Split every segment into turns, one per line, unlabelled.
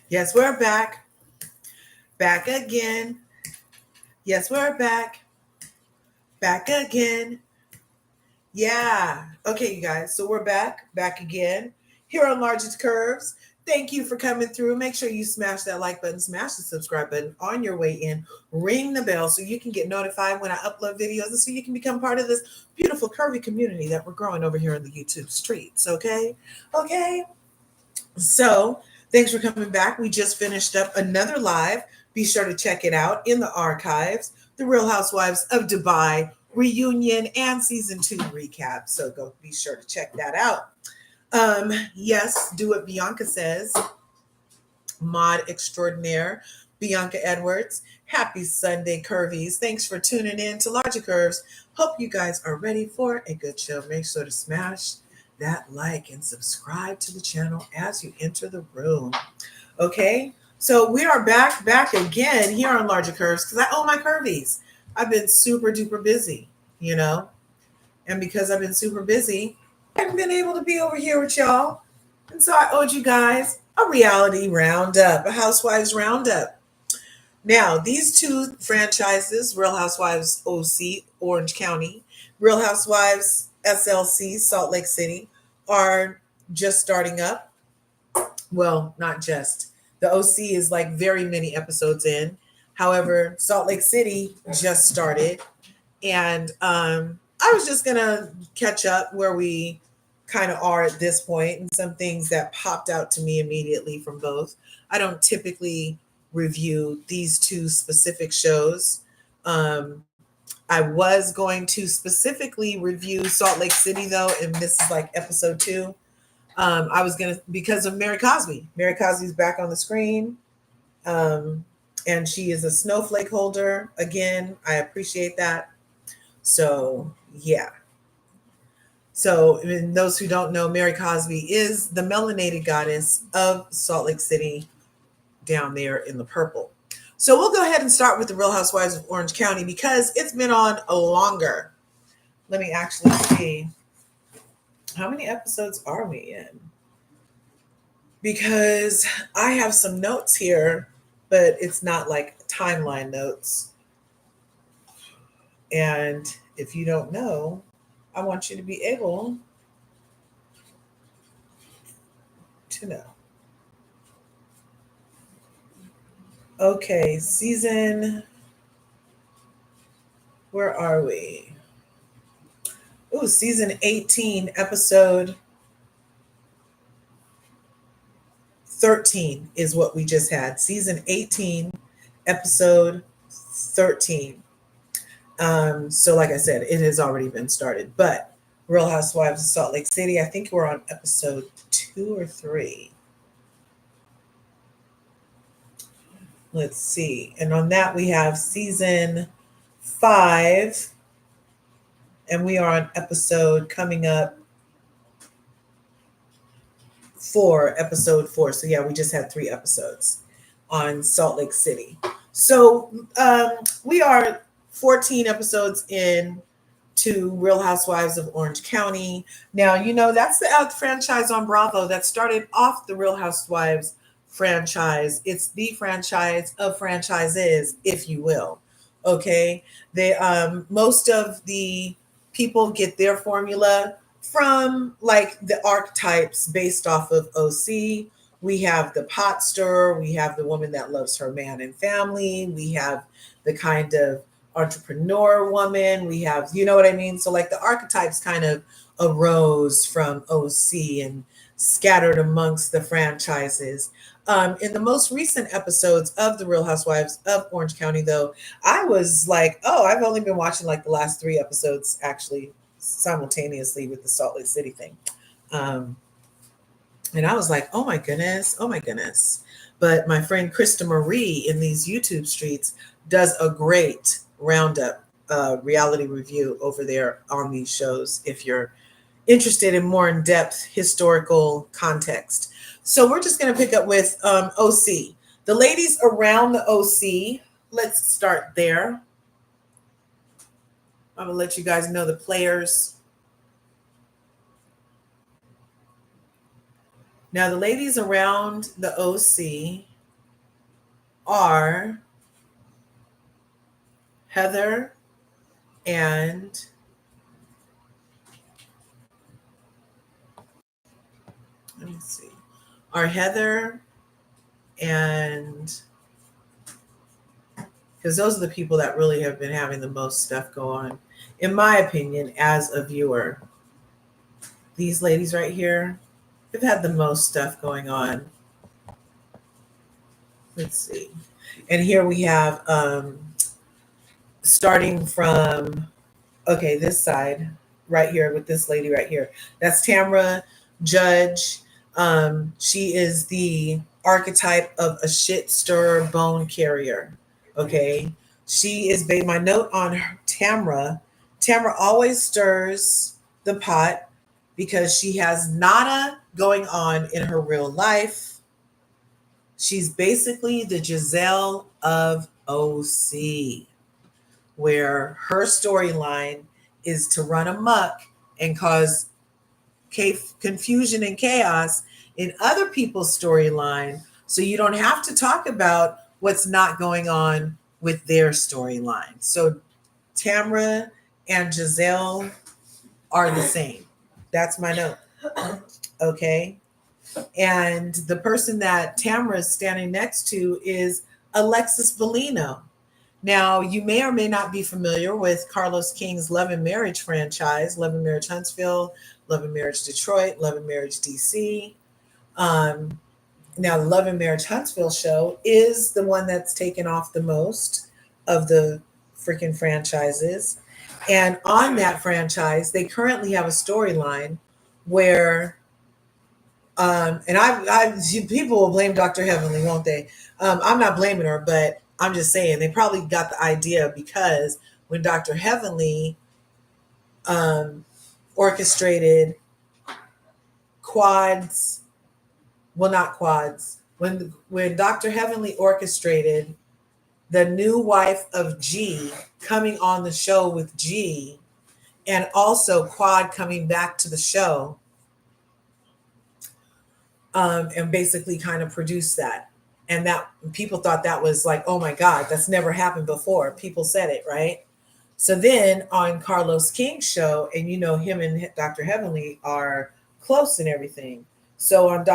Yes, we're back. Back again. Yes, we're back. Back again. Yeah. Okay, you guys. So we're back. Back again. Here on LRGA Curves. Thank you for coming through. Make sure you smash that like button, smash the subscribe button on your way in. Ring the bell so you can get notified when I upload videos and so you can become part of this beautiful curvy community that we're growing over here in the YouTube streets. Okay? Okay. So, thanks for coming back. We just finished up another live. Be sure to check it out in the archives. The Real Housewives of Dubai reunion and season 2 recap. So, go be sure to check that out. Yes, do what Bianca says. Mod extraordinaire, Bianca Edwards. Happy Sunday, Curvies. Thanks for tuning in to LRGA Curves. Hope you guys are ready for a good show. Make sure to smash that like and subscribe to the channel as you enter the room. Okay, so we are back again here on LRGA Curves because I owe my Curvies. I've been super duper busy, you know, and because I've been super busy, I haven't been able to be over here with y'all. And so I owed you guys a reality roundup, a Housewives roundup. Now, these two franchises, Real Housewives OC, Orange County, Real Housewives SLC, Salt Lake City, are just starting up. Well, not just. The OC is like very many episodes in. However, Salt Lake City just started. And I was just going to catch up where we kind of are at this point and some things that popped out to me immediately from both. I don't typically review these two specific shows. I was going to specifically review Salt Lake City though, and this is like episode 2. I was gonna because of Mary Cosby. Mary Cosby's back on the screen, and she is a snowflake holder. Again, I appreciate that. So yeah. So, and those who don't know, Mary Cosby is the melanated goddess of Salt Lake City down there in the purple. So we'll go ahead and start with the Real Housewives of Orange County because it's been on longer. Let me actually see. How many episodes are we in? Because I have some notes here, but it's not like timeline notes. And if you don't know, I want you to be able to know. Okay, season. Where are we? Ooh, season 18, episode 13 is what we just had. Season 18, episode 13. So, like I said, it has already been started. But Real Housewives of Salt Lake City, I think we're on episode 2 or 3. Let's see. And on that, we have season 5. And we are on episode coming up 4, episode 4. So, yeah, we just had 3 episodes on Salt Lake City. So, we are 14 episodes in to Real Housewives of Orange County. Now, you know, that's the franchise on Bravo that started off the Real Housewives franchise. It's the franchise of franchises, if you will. Okay. They most of the people get their formula from like the archetypes based off of OC. We have the pot stirrer, we have the woman that loves her man and family, we have the kind of entrepreneur woman, we have, you know what I mean? So like the archetypes kind of arose from OC and scattered amongst the franchises. In the most recent episodes of the Real Housewives of Orange County, though, I was like, oh, I've only been watching like the last 3 episodes actually simultaneously with the Salt Lake City thing. And I was like, oh my goodness, oh my goodness. But my friend Krista Marie in these YouTube streets does a great roundup reality review over there on these shows if you're interested in more in-depth historical context. So we're just going to pick up with OC. The ladies around the OC, let's start there. I'm going to let you guys know the players. Now, the ladies around the OC are Heather and let me see. Are Heather and because those are the people that really have been having the most stuff go on, in my opinion, as a viewer. These ladies right here, they've had the most stuff going on. Let's see. And here we have starting from this side right here with this lady right here. That's Tamra Judge. She is the archetype of a shit stirrer bone carrier. Okay. She is my note on her, Tamra. Tamra always stirs the pot because she has nada going on in her real life. She's basically the Giselle of OC, where her storyline is to run amok and cause confusion and chaos in other people's storyline so you don't have to talk about what's not going on with their storyline. So Tamra and Giselle are the same. That's my note. Okay. And the person that Tamra is standing next to is Alexis Bellino. Now, you may or may not be familiar with Carlos King's Love and Marriage franchise, Love and Marriage Huntsville, Love and Marriage Detroit, Love and Marriage DC. Now, the Love and Marriage Huntsville show is the one that's taken off the most of the freaking franchises. And on that franchise, they currently have a storyline where, people will blame Dr. Heavenly, won't they? I'm not blaming her, but I'm just saying they probably got the idea because when Dr. Heavenly orchestrated quads, well, not quads, when Dr. Heavenly orchestrated the new wife of G coming on the show with G, and also Quad coming back to the show, and basically kind of produced that. And that people thought that was like, oh my God, that's never happened before. People said it, right? So then on Carlos King's show, and him and Dr. Heavenly are close and everything. So on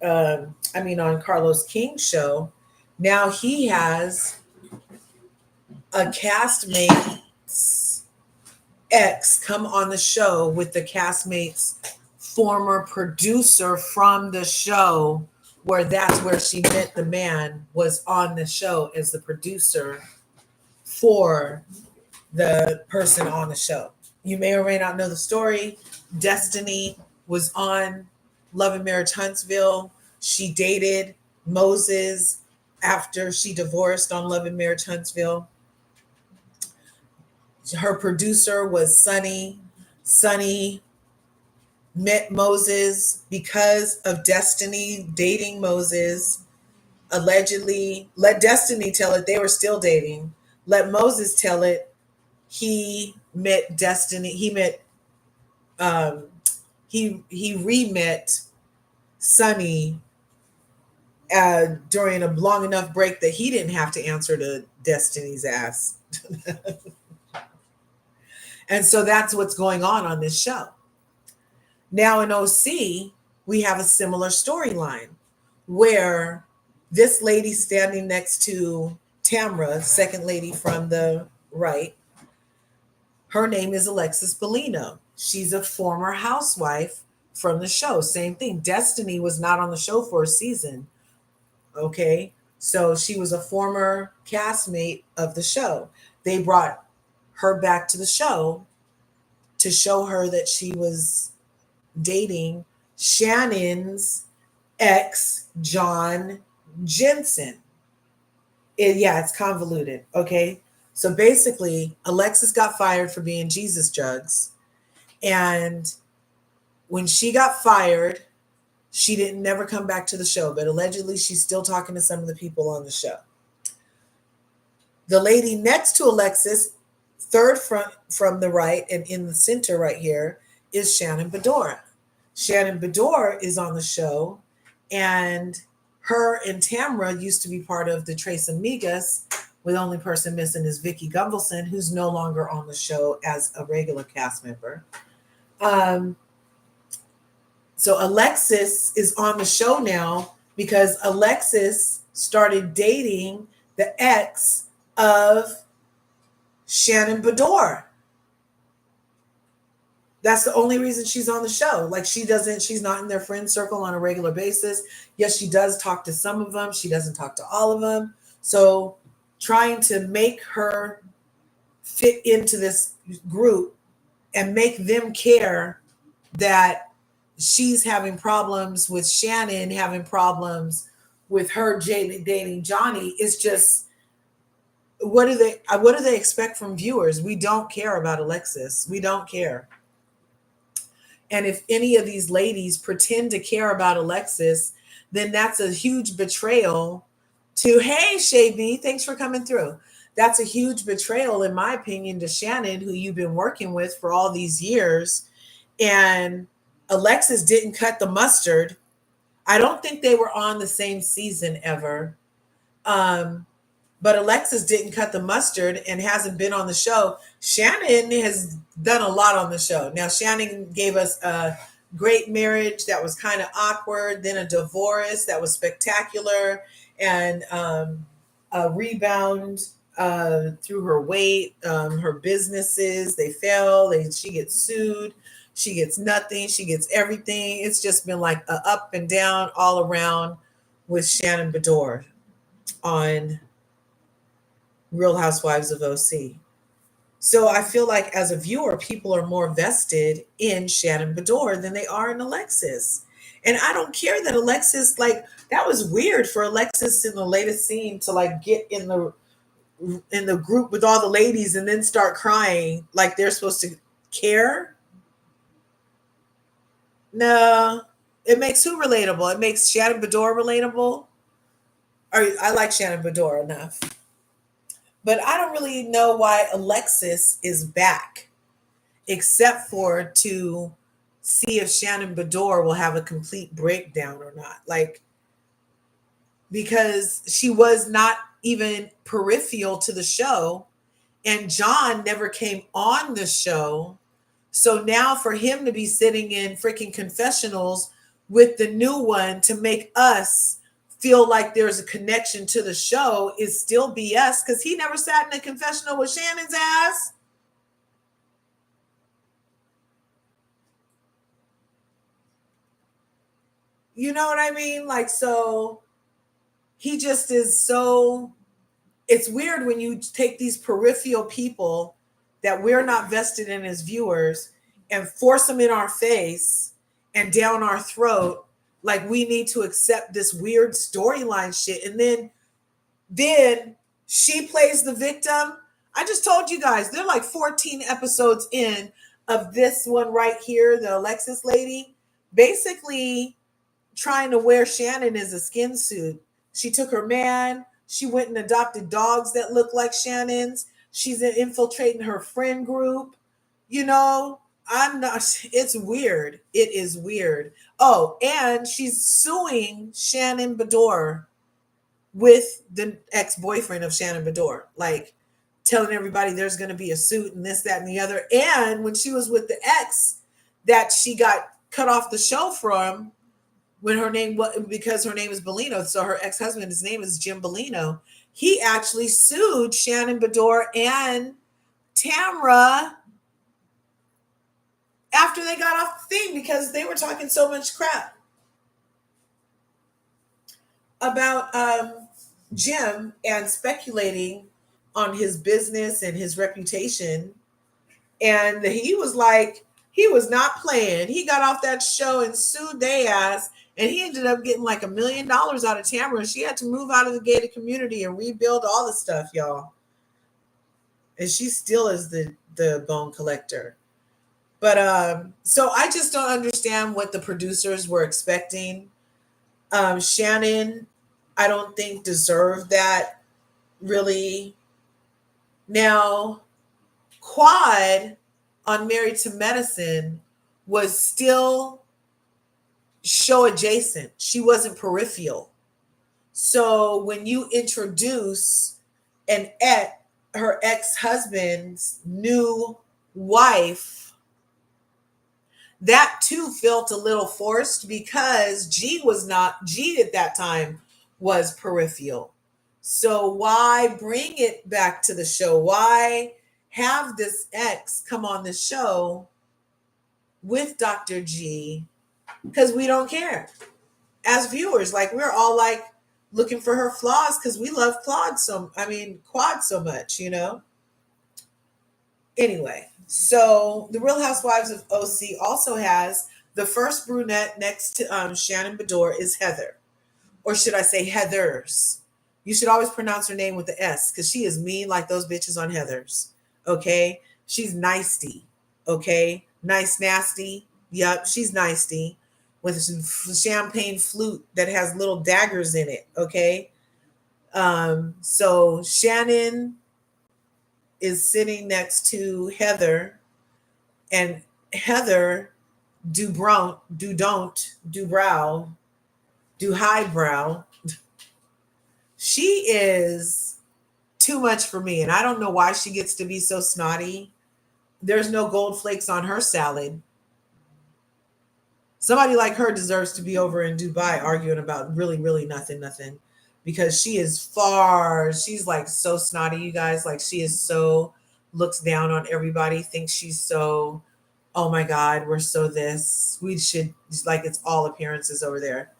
on Carlos King's show, now he has a castmate's ex come on the show with the castmate's former producer from the show, where that's where she met the man, was on the show as the producer for the person on the show. You may or may not know the story. Destiny was on Love and Marriage Huntsville. She dated Moses after she divorced on Love and Marriage Huntsville. Her producer was Sunny. Sunny met Moses because of Destiny dating Moses. Allegedly, let Destiny tell it they were still dating. Let Moses tell it he met Destiny. He met he re-met Sunny during a long enough break that he didn't have to answer to Destiny's ass. And so that's what's going on this show. Now in OC, we have a similar storyline where this lady standing next to Tamra, second lady from the right, her name is Alexis Bellino. She's a former housewife from the show. Same thing. Destiny was not on the show for a season. Okay. So she was a former castmate of the show. They brought her back to the show to show her that she was dating Shannon's ex, John Jensen. It's convoluted. Okay. So basically, Alexis got fired for being Jesus Jugs. And when she got fired, she didn't never come back to the show, but allegedly she's still talking to some of the people on the show. The lady next to Alexis, third from the right and in the center right here, is Shannon Bedora. Shannon Bedora is on the show, and her and Tamra used to be part of the Tres Amigas, with the only person missing is Vicky Gunvalson, who's no longer on the show as a regular cast member. So Alexis is on the show now because Alexis started dating the ex of Shannon Bedore. That's the only reason she's on the show. Like she's not in their friend circle on a regular basis. Yes, she does talk to some of them. She doesn't talk to all of them. So trying to make her fit into this group and make them care that she's having problems with Shannon, having problems with her dating Johnny is just, what do they expect from viewers? We don't care about Alexis. We don't care. And if any of these ladies pretend to care about Alexis, then that's a huge betrayal to, hey, Shay, thanks for coming through. That's a huge betrayal, in my opinion, to Shannon, who you've been working with for all these years. And Alexis didn't cut the mustard. I don't think they were on the same season ever. But Alexis didn't cut the mustard and hasn't been on the show. Shannon has done a lot on the show. Now, Shannon gave us a great marriage that was kind of awkward, then a divorce that was spectacular, and a rebound through her weight, her businesses, they fell, she gets sued, she gets nothing, she gets everything. It's just been like a up and down all around with Shannon Bedore on Real Housewives of OC. So I feel like as a viewer, people are more vested in Shannon Bedore than they are in Alexis. And I don't care that Alexis, like, that was weird for Alexis in the latest scene to like get in the group with all the ladies and then start crying like they're supposed to care. No, it makes who relatable? It makes Shannon Bedore relatable. Or I like Shannon Bedore enough. But I don't really know why Alexis is back, except for to see if Shannon Bedore will have a complete breakdown or not. Like, because she was not even peripheral to the show, and John never came on the show. So now for him to be sitting in freaking confessionals with the new one to make us feel like there's a connection to the show is still BS, because he never sat in a confessional with Shannon's ass. You know what I mean? Like, so he just is so, it's weird when you take these peripheral people that we're not vested in as viewers and force them in our face and down our throat, like we need to accept this weird storyline shit. And then she plays the victim. I just told you guys, they're like 14 episodes in of this one right here, the Alexis lady, basically trying to wear Shannon as a skin suit. She took her man. She went and adopted dogs that look like Shannon's. She's infiltrating her friend group. You know, I'm not, it's weird. It is weird. Oh, and she's suing Shannon Bedore with the ex-boyfriend of Shannon Bedore, like telling everybody there's going to be a suit and this, that, and the other. And when she was with the ex that she got cut off the show from, when her name was, because her name is Bellino, so her ex-husband, his name is Jim Bellino, he actually sued Shannon Bedore and Tamra after they got off the thing because they were talking so much crap about Jim and speculating on his business and his reputation. And he was like, he was not playing. He got off that show and sued their ass, and he ended up getting like $1 million out of Tamra. She had to move out of the gated community and rebuild all the stuff, y'all. And she still is the bone collector. But so I just don't understand what the producers were expecting. Shannon, I don't think deserved that really. Now, Quad on Married to Medicine was still show adjacent. She wasn't peripheral. So when you introduce her ex-husband's new wife, that too felt a little forced because G at that time was peripheral. So why bring it back to the show? Why have this ex come on the show with Dr. G? Because we don't care as viewers. Like, we're all like looking for her flaws because we love Quad so much, Anyway, so the Real Housewives of OC also has the first brunette next to Shannon Bedore is Heather, or should I say Heathers? You should always pronounce her name with the S because she is mean like those bitches on Heathers. Okay, she's nicey. Okay, nice nasty. Yep, she's nicey with a champagne flute that has little daggers in it. Okay, so Shannon is sitting next to Heather, and Heather do brown, do don't, do brow, do highbrow. She is too much for me, and I don't know why she gets to be so snotty. There's no gold flakes on her salad. Somebody like her deserves to be over in Dubai arguing about really, really nothing, because she's like so snotty, you guys. Like, she is so, looks down on everybody, thinks she's so, oh my God, we're so this. We should, like, it's all appearances over there.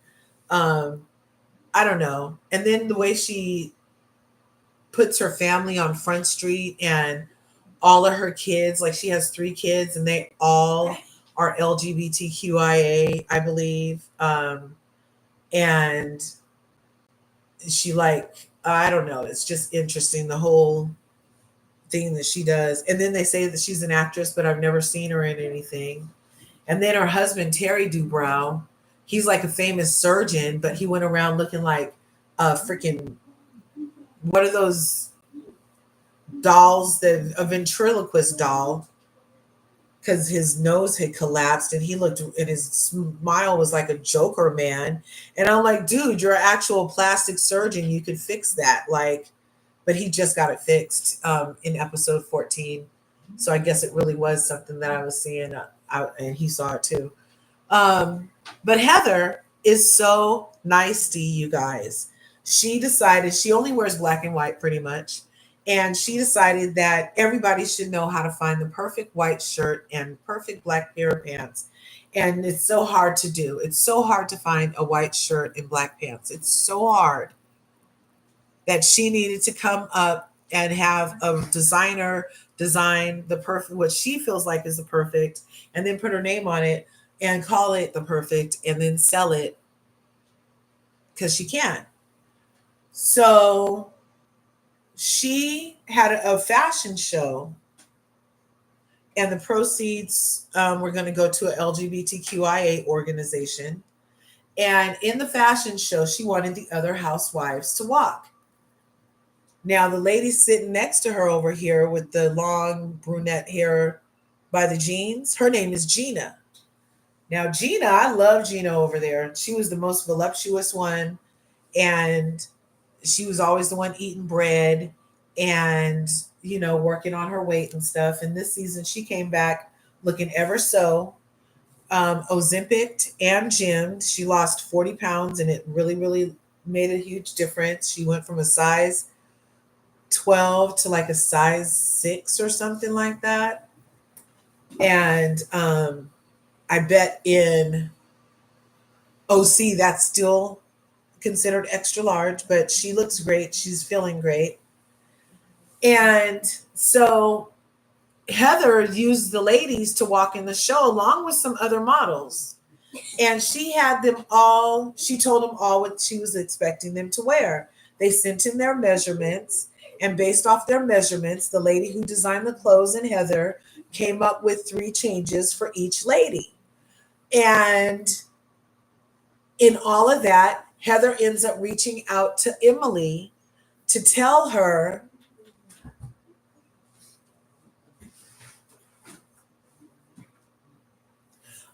I don't know. And then the way she puts her family on Front Street and all of her kids, like she has 3 kids and they all are LGBTQIA, I believe. And she, like, I don't know, it's just interesting, the whole thing that she does. And then they say that she's an actress, but I've never seen her in anything. And then her husband, Terry Dubrow, he's like a famous surgeon, but he went around looking like a freaking, what are those dolls, a ventriloquist doll, because his nose had collapsed and his smile was like a Joker man. And I'm like, dude, you're an actual plastic surgeon. You could fix that. Like, but he just got it fixed in episode 14. So I guess it really was something that I was seeing, and he saw it too. But Heather is so nice to you guys. She decided she only wears black and white pretty much. And she decided that everybody should know how to find the perfect white shirt and perfect black pair of pants. And it's so hard to do. It's so hard to find a white shirt and black pants. It's so hard that she needed to come up and have a designer design the perfect, what she feels like is the perfect, and then put her name on it and call it the perfect and then sell it because she can. So she had a fashion show, and the proceeds were going to go to an LGBTQIA organization. And in the fashion show, she wanted the other housewives to walk. Now, the lady sitting next to her over here with the long brunette hair by the jeans, her name is Gina. Now, Gina, I love Gina over there. She was the most voluptuous one, and she was always the one eating bread and, working on her weight and stuff. And this season, she came back looking ever so Ozempic and gymmed. She lost 40 pounds, and it really, really made a huge difference. She went from a size 12 to like a size 6 or something like that. And I bet in OC that's still considered extra large, but she looks great. She's feeling great. And so Heather used the ladies to walk in the show along with some other models. And she told them all what she was expecting them to wear. They sent in their measurements, and based off their measurements, the lady who designed the clothes and Heather came up with 3 changes for each lady. And in all of that, Heather ends up reaching out to Emily to tell her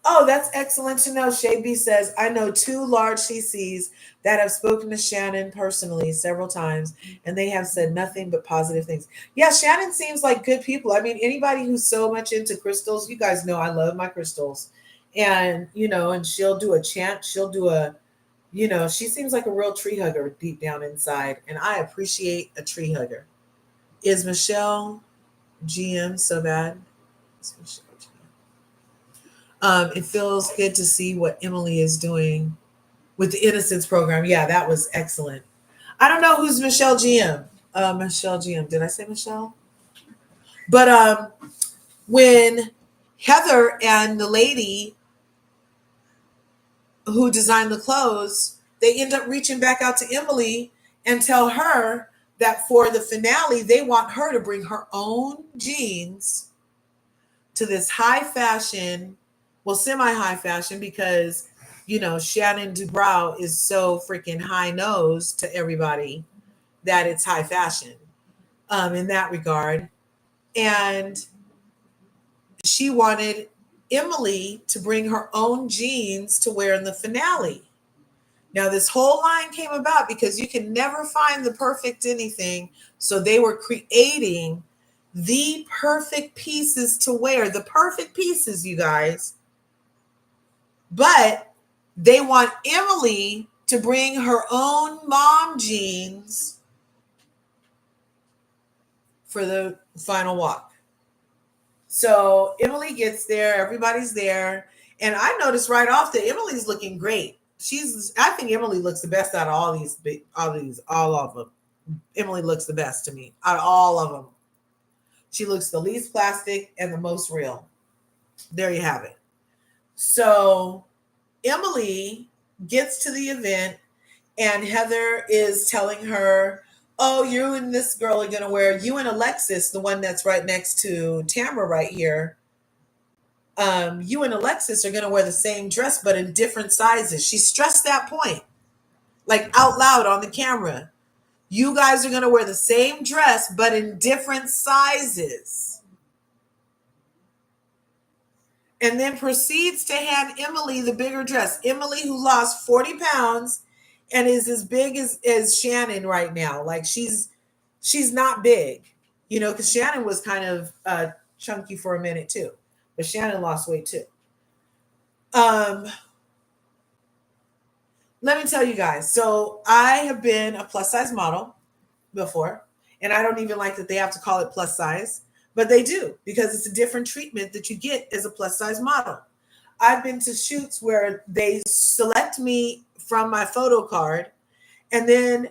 Oh, that's excellent to know. Shay B says, I know two large CCs that have spoken to Shannon personally several times, and they have said nothing but positive things. Yeah, Shannon seems like good people. I mean, anybody who's so much into crystals, you guys know I love my crystals. And, and she'll do a chant, she'll do she seems like a real tree hugger deep down inside. And I appreciate a tree hugger. Is Michelle GM so bad? Is Michelle GM? It feels good to see what Emily is doing with the Innocence program. Yeah, that was excellent. I don't know who's Michelle GM. Michelle GM. Did I say Michelle? But when Heather and the lady who designed the clothes, they end up reaching back out to Emily and tell her that for the finale, they want her to bring her own jeans to this high fashion, well, semi-high fashion, because Shannon Dubrow is so freaking high nosed to everybody that it's high fashion in that regard. And she wanted Emily to bring her own jeans to wear in the finale. Now, this whole line came about because you can never find the perfect anything. So they were creating the perfect pieces to wear, the perfect pieces, you guys. But they want Emily to bring her own mom jeans for the final walk. So Emily gets there, everybody's there, and I noticed right off that Emily's looking great. I think Emily looks the best out of all of them. Emily looks the best to me out of all of them. She looks the least plastic and the most real. There you have it. So Emily gets to the event, and Heather is telling her, oh, you and this girl are going to wear, you and Alexis, the one that's right next to Tamara right here, you and Alexis are going to wear the same dress, but in different sizes. She stressed that point, like out loud on the camera. You guys are going to wear the same dress, but in different sizes. And then proceeds to hand Emily the bigger dress. Emily, who lost 40 pounds and is as big as Shannon right now. Like she's not big, because Shannon was kind of chunky for a minute too. But Shannon lost weight too. Let me tell you guys. So I have been a plus size model before, and I don't even like that they have to call it plus size, but they do, because it's a different treatment that you get as a plus size model. I've been to shoots where they select me from my photo card, and then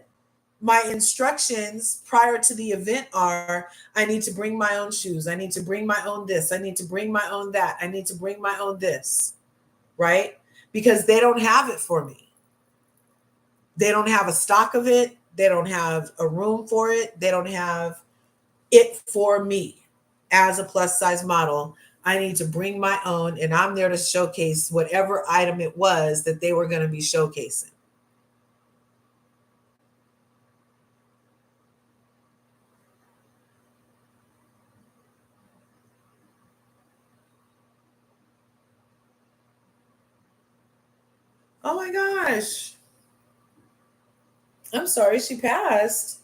my instructions prior to the event are, I need to bring my own shoes. I need to bring my own this. I need to bring my own that. I need to bring my own this, right? Because they don't have it for me. They don't have a stock of it. They don't have a room for it. They don't have it for me as a plus size model. I need to bring my own, and I'm there to showcase whatever item it was that they were going to be showcasing. Oh my gosh. I'm sorry, she passed.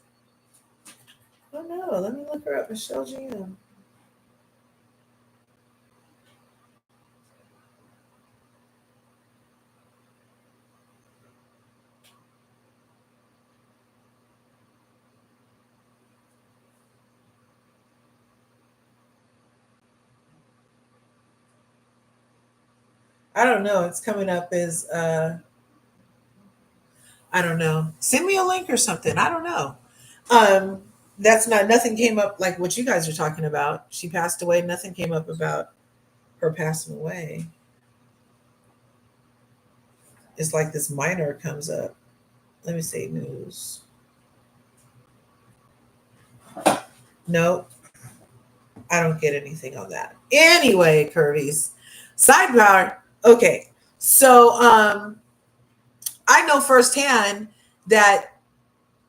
Oh no, let me look her up. Michelle GM. I don't know. It's coming up as I don't know. Send me a link or something. I don't know. Um, that's not, nothing came up like what you guys are talking about. She passed away. Nothing came up about her passing away. It's like this minor comes up. Let me see, news. Nope. I don't get anything on that. Anyway, Curvies. Sidebar. Okay. So I know firsthand that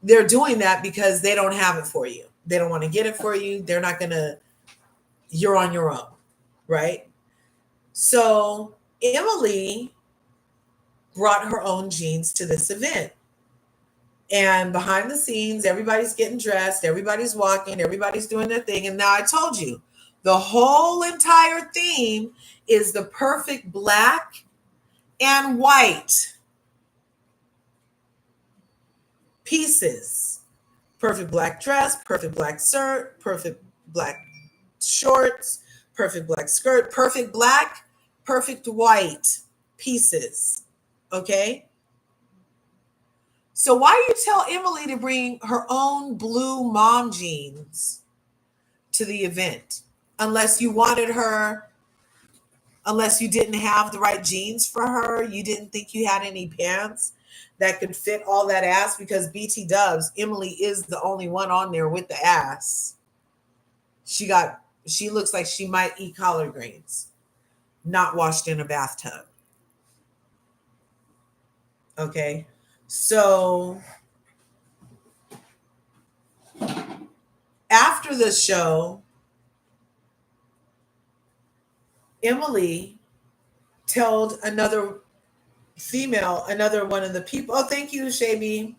they're doing that because they don't have it for you. They don't want to get it for you. They're not going to, you're on your own, right? So Emily brought her own jeans to this event. And behind the scenes, everybody's getting dressed, everybody's walking, everybody's doing their thing. And now I told you, the whole entire theme is the perfect black and white pieces. Perfect black dress, perfect black shirt, perfect black shorts, perfect black skirt, perfect black, perfect white pieces. Okay? So why you tell Emily to bring her own blue mom jeans to the event? Unless you wanted her, unless you didn't have the right jeans for her, you didn't think you had any pants that could fit all that ass, because BT dubs, Emily is the only one on there with the ass. She looks like she might eat collard greens, not washed in a bathtub. Okay. So after the show, Emily told another female, another one of the people, oh, thank you, Shaby.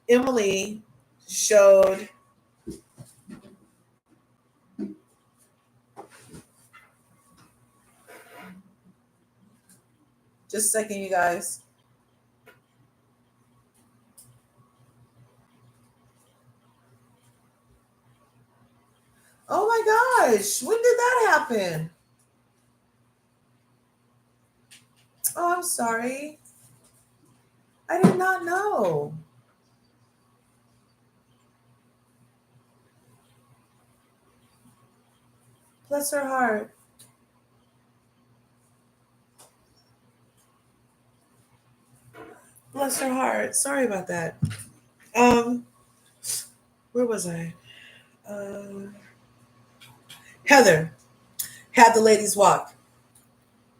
Emily showed just a second, you guys. Oh my gosh, when did that happen? Oh, I'm sorry. I did not know. Bless her heart. Bless her heart. Sorry about that. Um, where was I? Heather had the ladies walk.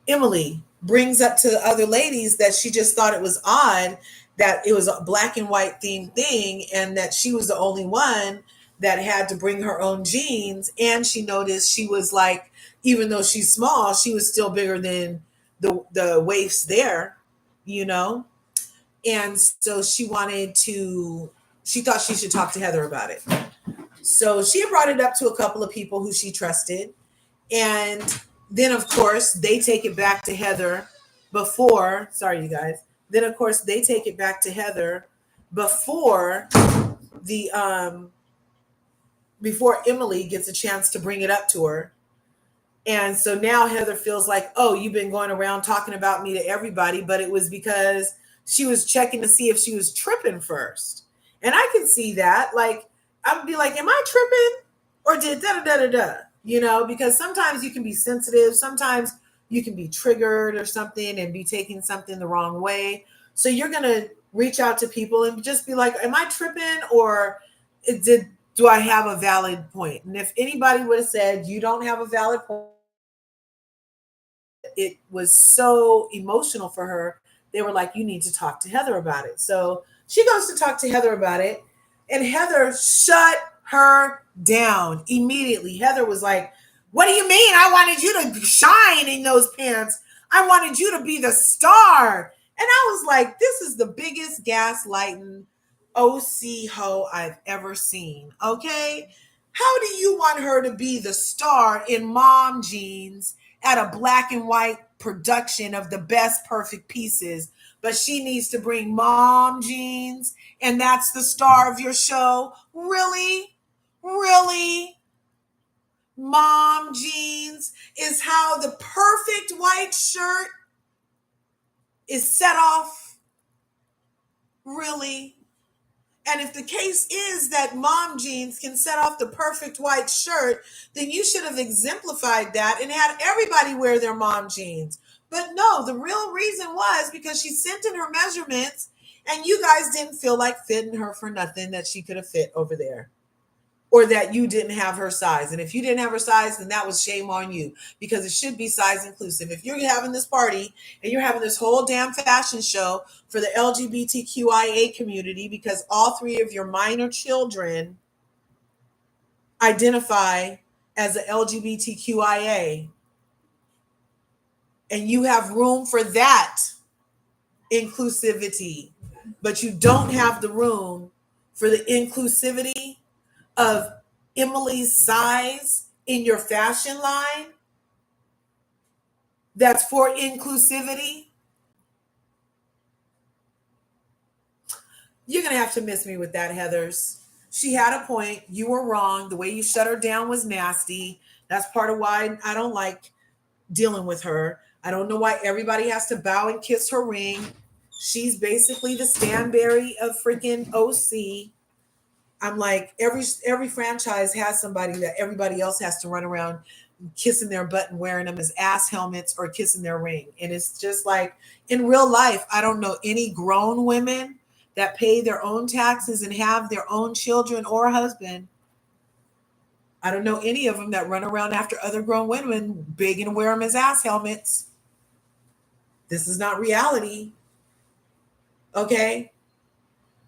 Emily brings up to the other ladies that she just thought it was odd that it was a black and white themed thing, and that she was the only one that had to bring her own jeans. And she noticed she was like, even though she's small, she was still bigger than the waist there, you know? And so she thought she should talk to Heather about it. So she brought it up to a couple of people who she trusted. And then, of course, they take it back to Heather before, sorry, you guys. Then, of course, they take it back to Heather before the, before Emily gets a chance to bring it up to her. And so now Heather feels like, oh, you've been going around talking about me to everybody, but it was because she was checking to see if she was tripping first. And I can see that. Like, I'd be like, am I tripping? Or did da da da da da? You know, because sometimes you can be sensitive. Sometimes you can be triggered or something and be taking something the wrong way. So you're going to reach out to people and just be like, am I tripping? Or do I have a valid point? And if anybody would have said you don't have a valid point, it was so emotional for her. They were like, you need to talk to Heather about it. So she goes to talk to Heather about it, and Heather shut her down immediately. Heather was like, what do you mean? I wanted you to shine in those pants. I wanted you to be the star. And I was like, this is the biggest gaslighting OC hoe I've ever seen. Okay. How do you want her to be the star in mom jeans at a black and white production of the best perfect pieces, but she needs to bring mom jeans and that's the star of your show? Really? Really? Mom jeans is how the perfect white shirt is set off? Really? And if the case is that mom jeans can set off the perfect white shirt, then you should have exemplified that and had everybody wear their mom jeans. But no, the real reason was because she sent in her measurements and you guys didn't feel like fitting her for nothing that she could have fit over there. Or that you didn't have her size. And if you didn't have her size, then that was shame on you, because it should be size inclusive. If you're having this party and you're having this whole damn fashion show for the LGBTQIA community, because all three of your minor children identify as a LGBTQIA, And you have room for that inclusivity, but you don't have the room for the inclusivity of Emily's size in your fashion line that's for inclusivity. You're going to have to miss me with that, Heathers. She had a point. You were wrong. The way you shut her down was nasty. That's part of why I don't like dealing with her. I don't know why everybody has to bow and kiss her ring. She's basically the Stanberry of freaking OC. I'm like, every franchise has somebody that everybody else has to run around kissing their butt and wearing them as ass helmets or kissing their ring. And it's just like, in real life, I don't know any grown women that pay their own taxes and have their own children or a husband. I don't know any of them that run around after other grown women begging to wear them as ass helmets. This is not reality. Okay?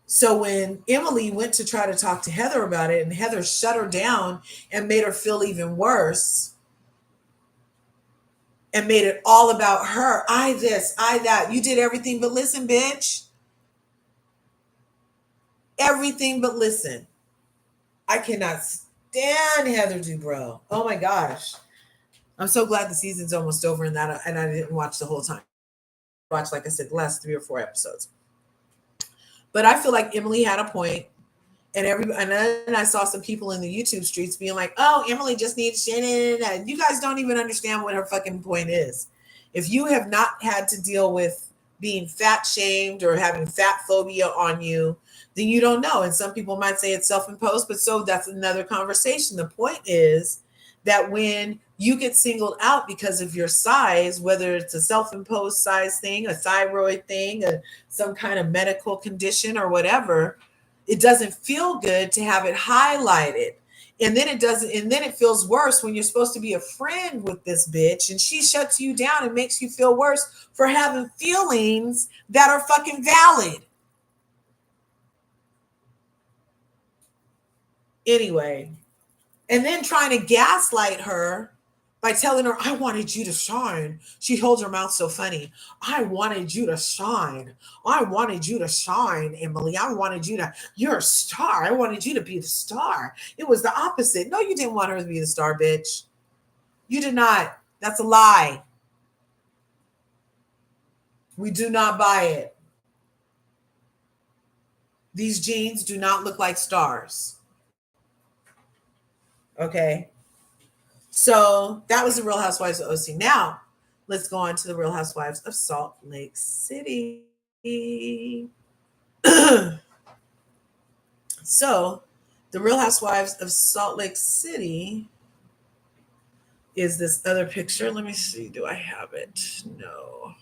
So when Emily went to try to talk to Heather about it and Heather shut her down and made her feel even worse and made it all about her, I this, I that. You did everything but listen, bitch. Everything but listen. I cannot stand Heather Dubrow. Oh my gosh. I'm so glad the season's almost over and I didn't watch the whole time. I watched, like I said, the last 3 or 4 episodes. But I feel like Emily had a point, and then I saw some people in the YouTube streets being like, "Oh, Emily just needs shit." And you guys don't even understand what her fucking point is. If you have not had to deal with being fat shamed or having fat phobia on you, then you don't know. And some people might say it's self-imposed, but so that's another conversation. The point is that when you get singled out because of your size, whether it's a self-imposed size thing, a thyroid thing, some kind of medical condition or whatever, it doesn't feel good to have it highlighted. And then it feels worse when you're supposed to be a friend with this bitch and she shuts you down and makes you feel worse for having feelings that are fucking valid. Anyway, and then trying to gaslight her by telling her, I wanted you to shine. She holds her mouth so funny. I wanted you to shine. I wanted you to shine, Emily. You're a star. I wanted you to be the star. It was the opposite. No, you didn't want her to be the star, bitch. You did not. That's a lie. We do not buy it. These jeans do not look like stars. Okay. So that was the Real Housewives of OC. Now, let's go on to the Real Housewives of Salt Lake City. So, the Real Housewives of Salt Lake City is this other picture. Let me see. Do I have it? No.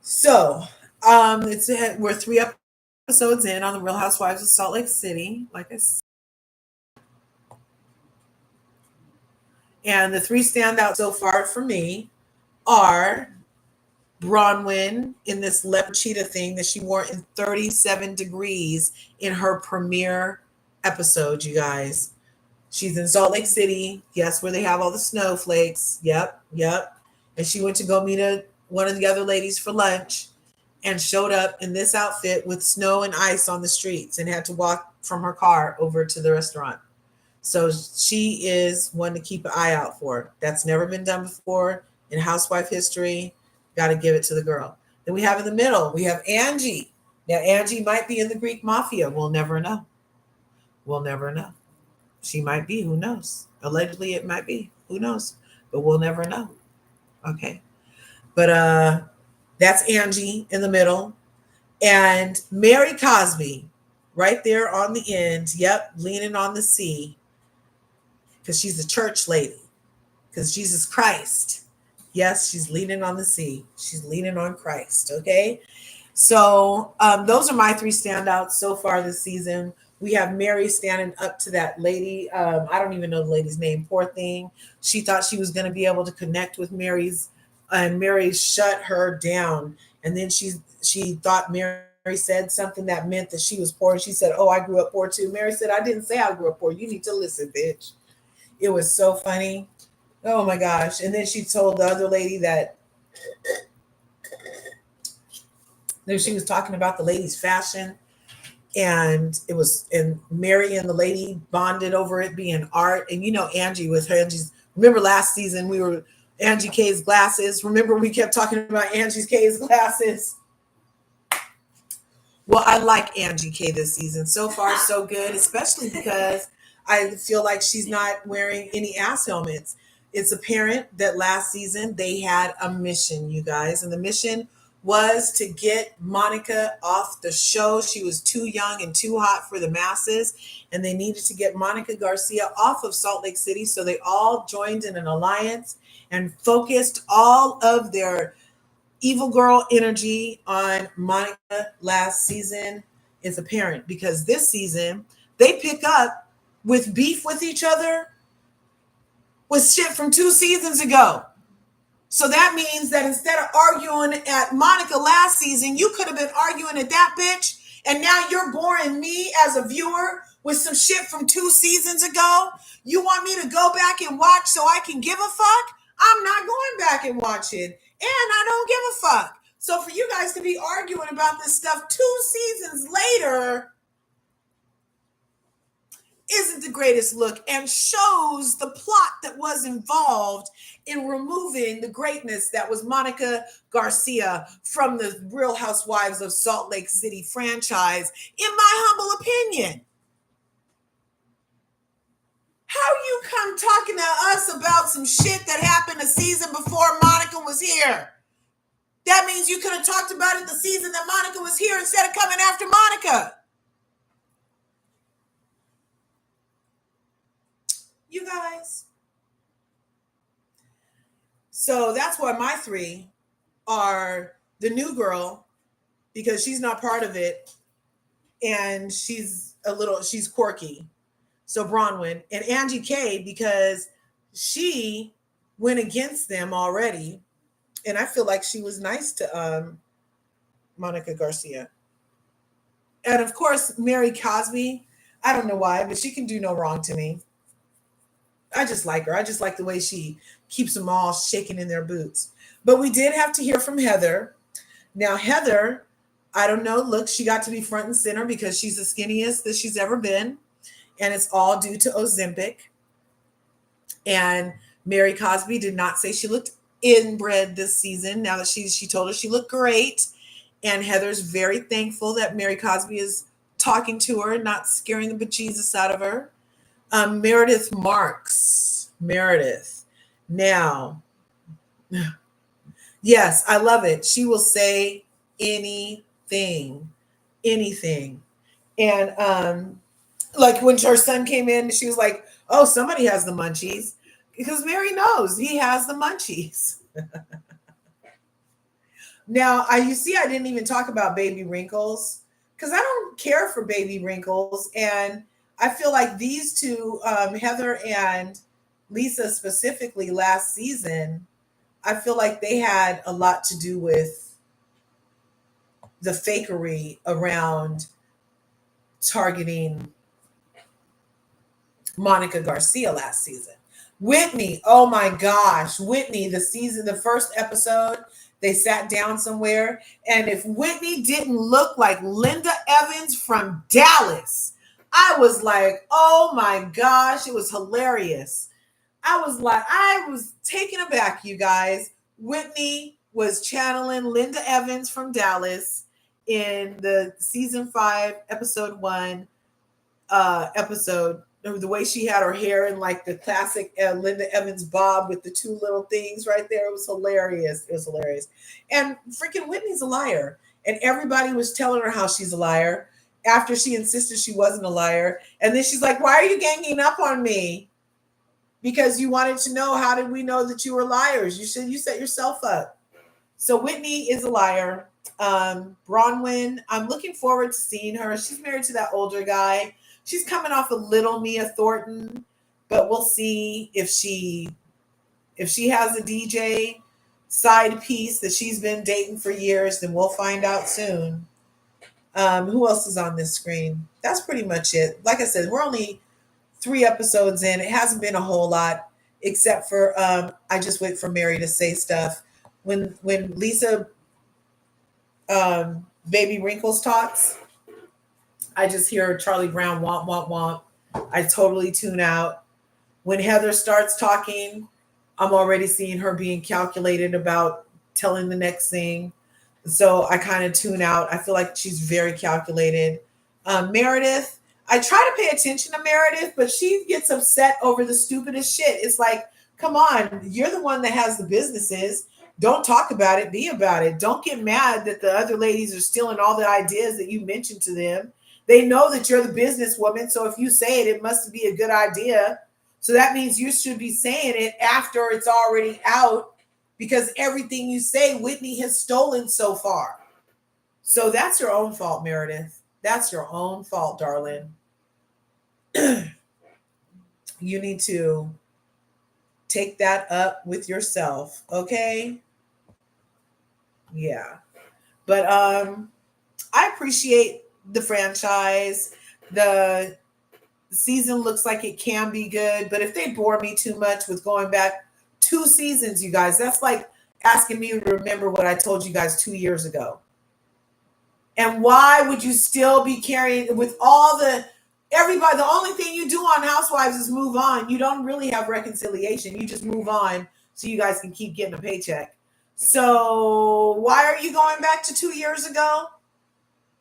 So, we're 3 episodes in on the Real Housewives of Salt Lake City, like I said. And the 3 standouts so far for me are Bronwyn in this leopard cheetah thing that she wore in 37 degrees in her premiere episode, you guys. She's in Salt Lake City. Yes, where they have all the snowflakes. Yep. And she went to go meet one of the other ladies for lunch and showed up in this outfit with snow and ice on the streets and had to walk from her car over to the restaurant. So she is one to keep an eye out for. That's never been done before in housewife history. Got to give it to the girl. Then we have in the middle, we have Angie. Now, Angie might be in the Greek mafia. We'll never know. She might be. Who knows? Allegedly, it might be. Who knows? But we'll never know. Okay. But that's Angie in the middle. And Mary Cosby right there on the end. Yep, leaning on the sea. Because she's a church lady. Because Jesus Christ. Yes, she's leaning on the sea. She's leaning on Christ. Okay. So those are my 3 standouts so far this season. We have Mary standing up to that lady. I don't even know the lady's name. Poor thing. She thought she was going to be able to connect with and Mary shut her down. And then she thought Mary said something that meant that she was poor. And she said, "Oh, I grew up poor too." Mary said, "I didn't say I grew up poor. You need to listen, bitch." It was so funny. Oh my gosh. And then she told the other lady that she was talking about the lady's fashion, and it was, and Mary and the lady bonded over it being art. And Angie with her Angie's, remember last season we were Angie K's glasses. Remember we kept talking about Angie K's glasses. Well, I like Angie K this season. So far, so good, especially because I feel like she's not wearing any ass helmets. It's apparent that last season they had a mission, you guys, and the mission was to get Monica off the show. She was too young and too hot for the masses, and they needed to get Monica Garcia off of Salt Lake City. So they all joined in an alliance and focused all of their evil girl energy on Monica last season. Is apparent because this season they pick up with beef with each other with shit from 2 seasons ago. So that means that instead of arguing at Monica last season, you could have been arguing at that bitch, and now you're boring me as a viewer with some shit from 2 seasons ago. You want me to go back and watch so I can give a fuck? I'm not going back and watching, and I don't give a fuck. So for you guys to be arguing about this stuff 2 seasons later isn't the greatest look, and shows the plot that was involved in removing the greatness that was Monica Garcia from the Real Housewives of Salt Lake City franchise, in my humble opinion. How you come talking to us about some shit that happened a season before Monica was here? That means you could have talked about it the season that Monica was here instead of coming after Monica. You guys. So that's why my three are the new girl, because she's not part of it, and she's quirky. So Bronwyn, and Angie K, because she went against them already, and I feel like she was nice to Monica Garcia. And of course, Mary Cosby. I don't know why, but she can do no wrong to me. I just like her. I just like the way she keeps them all shaking in their boots. But we did have to hear from Heather. Now, Heather, I don't know, look, she got to be front and center because she's the skinniest that she's ever been. And it's all due to Ozempic. And Mary Cosby did not say she looked inbred this season. Now that she told her she looked great. And Heather's very thankful that Mary Cosby is talking to her, not scaring the bejesus out of her. Meredith Marks. Meredith. Now, yes, I love it. She will say anything. Anything. And like when her son came in, she was like, oh, somebody has the munchies. Because Mary knows he has the munchies. Now, you see, I didn't even talk about baby wrinkles because I don't care for baby wrinkles. And I feel like these two, Heather and Lisa specifically last season, I feel like they had a lot to do with the fakery around targeting Monica Garcia last season. Whitney, oh my gosh, Whitney, the first episode, they sat down somewhere. And if Whitney didn't look like Linda Evans from Dallas, I was like, oh my gosh, it was hilarious. I was taken aback, you guys. Whitney was channeling Linda Evans from Dallas in the season 5, episode 1 episode. The way she had her hair in like the classic Linda Evans bob with the two little things right there. It was hilarious. It was hilarious. And freaking Whitney's a liar. And everybody was telling her how she's a liar after she insisted she wasn't a liar. And then she's like, why are you ganging up on me? Because you wanted to know, how did we know that you were liars? You set yourself up. So Whitney is a liar. Bronwyn, I'm looking forward to seeing her. She's married to that older guy. She's coming off a little Mia Thornton, but we'll see if she has a DJ side piece that she's been dating for years. Then we'll find out soon. Who else is on this screen? That's pretty much it. Like I said, we're only 3 episodes in. It hasn't been a whole lot. except for I just wait for Mary to say stuff. When Lisa Baby Wrinkles talks, I just hear Charlie Brown womp womp womp. I totally tune out. When Heather starts talking, I'm already seeing her being calculated about telling the next thing. So I kind of tune out. I feel like she's very calculated. Meredith, I try to pay attention to Meredith, but she gets upset over the stupidest shit. It's like, come on, you're the one that has the businesses. Don't talk about it, be about it. Don't get mad that the other ladies are stealing all the ideas that you mentioned to them. They know that you're the businesswoman, so if you say it, it must be a good idea. So that means you should be saying it after it's already out, because everything you say, Whitney has stolen so far. So that's your own fault, Meredith. That's your own fault, darling. You need to take that up with yourself, okay? Yeah. But I appreciate the franchise. The season looks like it can be good, but if they bore me too much with going back 2 seasons, you guys, that's like asking me to remember what I told you guys 2 years ago. And why would you still be carrying with all the everybody? The only thing you do on Housewives is move on. You don't really have reconciliation. You just move on so you guys can keep getting a paycheck. So why are you going back to 2 years ago?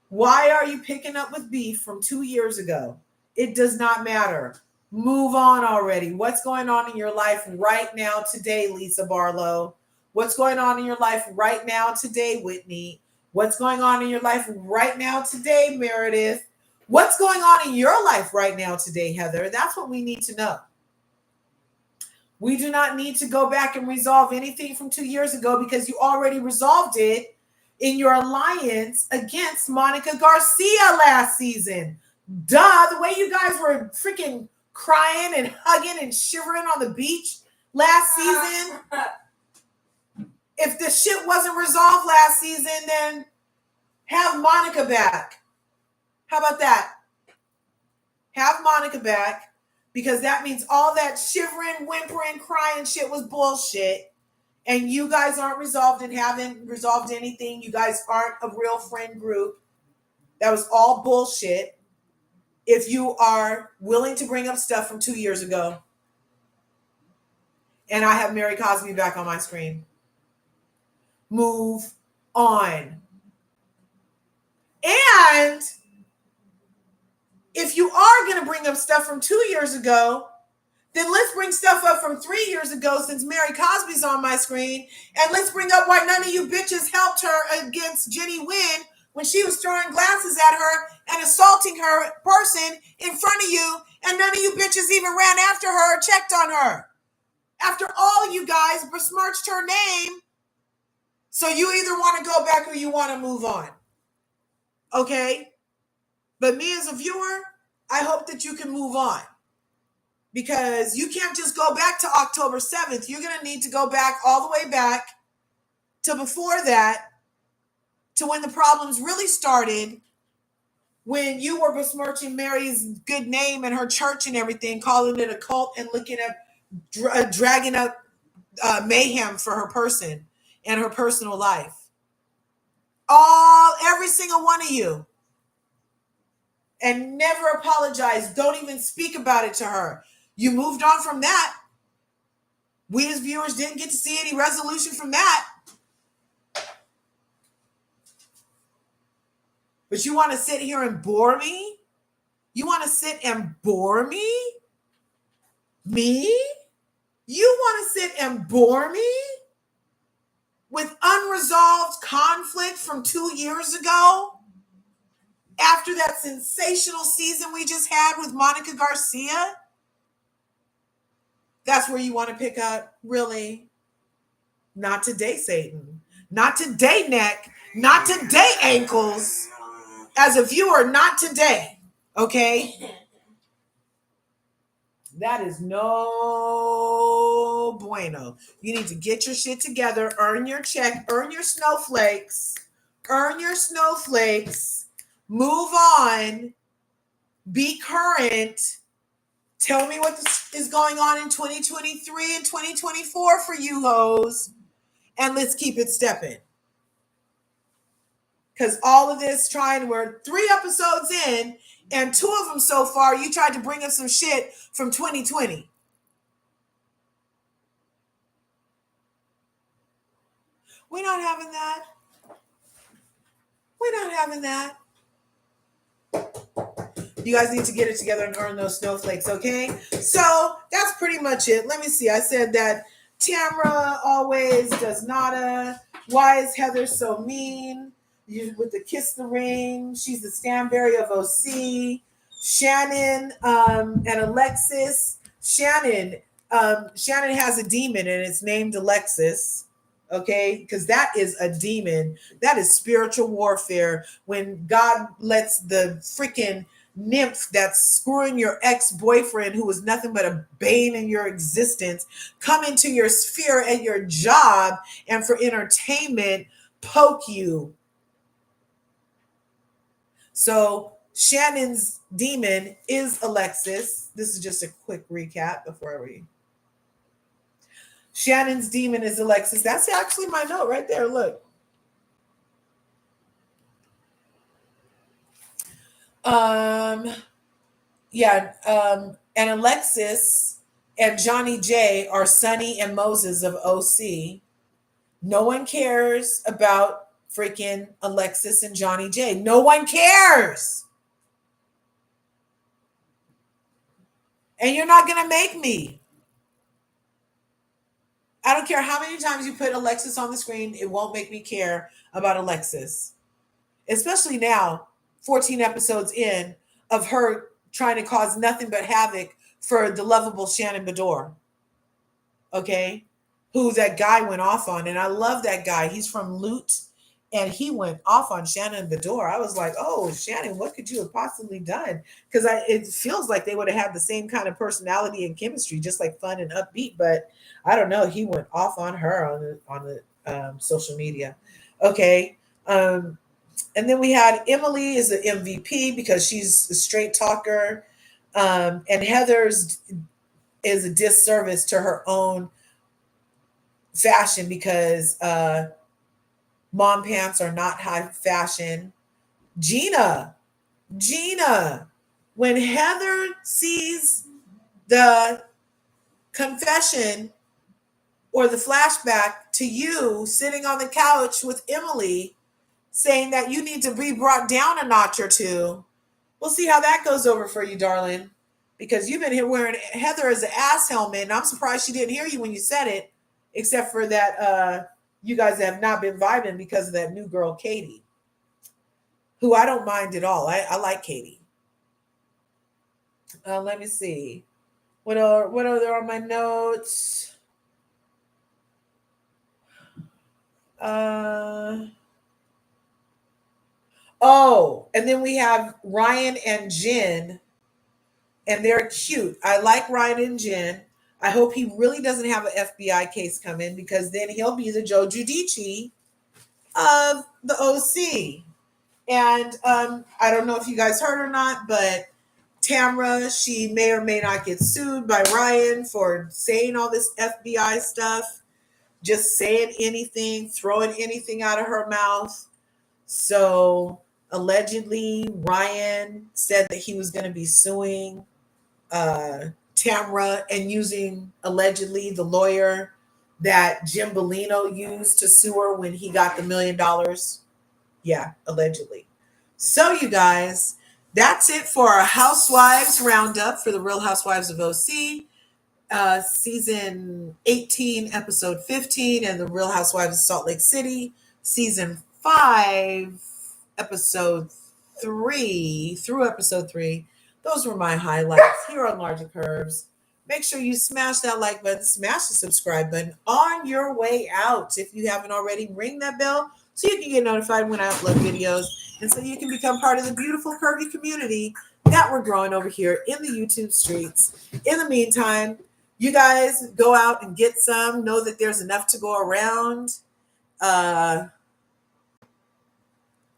Why are you picking up with beef from 2 years ago? It does not matter. Move on already. What's going on in your life right now today, Lisa Barlow? What's going on in your life right now today, Whitney? What's going on in your life right now today, Meredith? What's going on in your life right now today, Heather? That's what we need to know. We do not need to go back and resolve anything from 2 years ago because you already resolved it in your alliance against Monica Garcia last season. Duh, the way you guys were freaking crying and hugging and shivering on the beach last season. If the shit wasn't resolved last season, then have Monica back. How about that? Have Monica back, because that means all that shivering, whimpering, crying shit was bullshit. And you guys aren't resolved and haven't resolved anything. You guys aren't a real friend group. That was all bullshit. If you are willing to bring up stuff from 2 years ago. And I have Mary Cosby back on my screen. Move on. And if you are going to bring up stuff from 2 years ago, then let's bring stuff up from 3 years ago since Mary Cosby's on my screen. And let's bring up why none of you bitches helped her against Jenny Wynn when she was throwing glasses at her and assaulting her person in front of you. And none of you bitches even ran after her or checked on her. After all you guys besmirched her name. So you either want to go back or you want to move on. Okay? But me as a viewer, I hope that you can move on. Because you can't just go back to October 7th. You're going to need to go back all the way back to before that, to when the problems really started, when you were besmirching Mary's good name and her church and everything, calling it a cult and looking at dragging up mayhem for her person and her personal life. Every single one of you. And never apologize. Don't even speak about it to her. You moved on from that. We as viewers didn't get to see any resolution from that. But you want to sit here and bore me? You want to sit and bore me? Me? You want to sit and bore me? With unresolved conflict from 2 years ago? After that sensational season we just had with Monica Garcia? That's where you want to pick up? Really? Not today, Satan. Not today, neck. Not today, ankles. As a viewer, not today. Okay? That is no bueno. You need to get your shit together, earn your check, earn your snowflakes. Earn your snowflakes. Move on. Be current. Tell me what is going on in 2023 and 2024 for you hoes. And let's keep it stepping. Because all of this we're 3 episodes in, and 2 of them so far, you tried to bring us some shit from 2020. We're not having that. We're not having that. You guys need to get it together and earn those snowflakes, okay? So that's pretty much it. Let me see. I said that Tamra always does nada. Why is Heather so mean? With the kiss the ring. She's the Stanberry of OC. Shannon and Alexis. Shannon has a demon and it's named Alexis. Okay, because that is a demon. That is spiritual warfare. When God lets the freaking nymph that's screwing your ex-boyfriend, who was nothing but a bane in your existence, come into your sphere at your job and for entertainment poke you. So Shannon's demon is Alexis. This is just a quick recap before we. Shannon's demon is Alexis. That's actually my note right there. Look. And Alexis and Johnny J are Sonny and Moses of OC. No one cares about freaking Alexis and Johnny J. No one cares. And you're not going to make me. I don't care how many times you put Alexis on the screen, it won't make me care about Alexis. Especially now, 14 episodes in, of her trying to cause nothing but havoc for the lovable Shannon Bedore. Okay? Who that guy went off on. And I love that guy. He's from Loot. And he went off on Shannon Bedore. I was like, oh, Shannon, what could you have possibly done? Because it feels like they would have had the same kind of personality and chemistry, just like fun and upbeat. But I don't know. He went off on her on the social media. Okay. And then we had Emily is the MVP because she's a straight talker. And Heather's is a disservice to her own fashion because mom pants are not high fashion. Gina, when Heather sees the confession or the flashback to you sitting on the couch with Emily saying that you need to be brought down a notch or two, we'll see how that goes over for you, darling. Because you've been here wearing Heather as an ass helmet, and I'm surprised she didn't hear you when you said it, except for that you guys have not been vibing because of that new girl, Katie, who I don't mind at all. I like Katie. Let me see. What are there on my notes? And then we have Ryan and Jen, and they're cute. I like Ryan and Jen. I hope he really doesn't have an FBI case come in because then he'll be the Joe Giudice of the OC. And I don't know if you guys heard or not, but Tamra, she may or may not get sued by Ryan for saying all this FBI stuff, just saying anything, throwing anything out of her mouth. So allegedly, Ryan said that he was going to be suing Tamra and using allegedly the lawyer that Jim Bellino used to sue her when he got the $1 million. Yeah, allegedly. So you guys, that's it for our Housewives Roundup for the Real Housewives of OC. Season 18, episode 15, and the Real Housewives of Salt Lake City, season 5, episode 3 through episode 3. Those were my highlights here on LRGA Curves. Make sure you smash that like button, smash the subscribe button on your way out. If you haven't already, ring that bell so you can get notified when I upload videos and so you can become part of the beautiful curvy community that we're growing over here in the YouTube streets. In the meantime, you guys go out and get some. Know that there's enough to go around.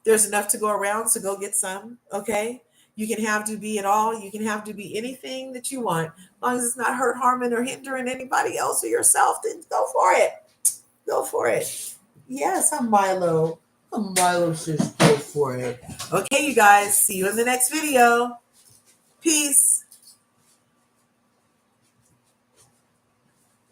There's enough to go around, so go get some, okay? You can have to be it all. You can have to be anything that you want. As long as it's not hurt, harming, or hindering anybody else or yourself, then go for it. Go for it. Yes, I'm Milo. Milo says go for it. Okay, you guys. See you in the next video. Peace.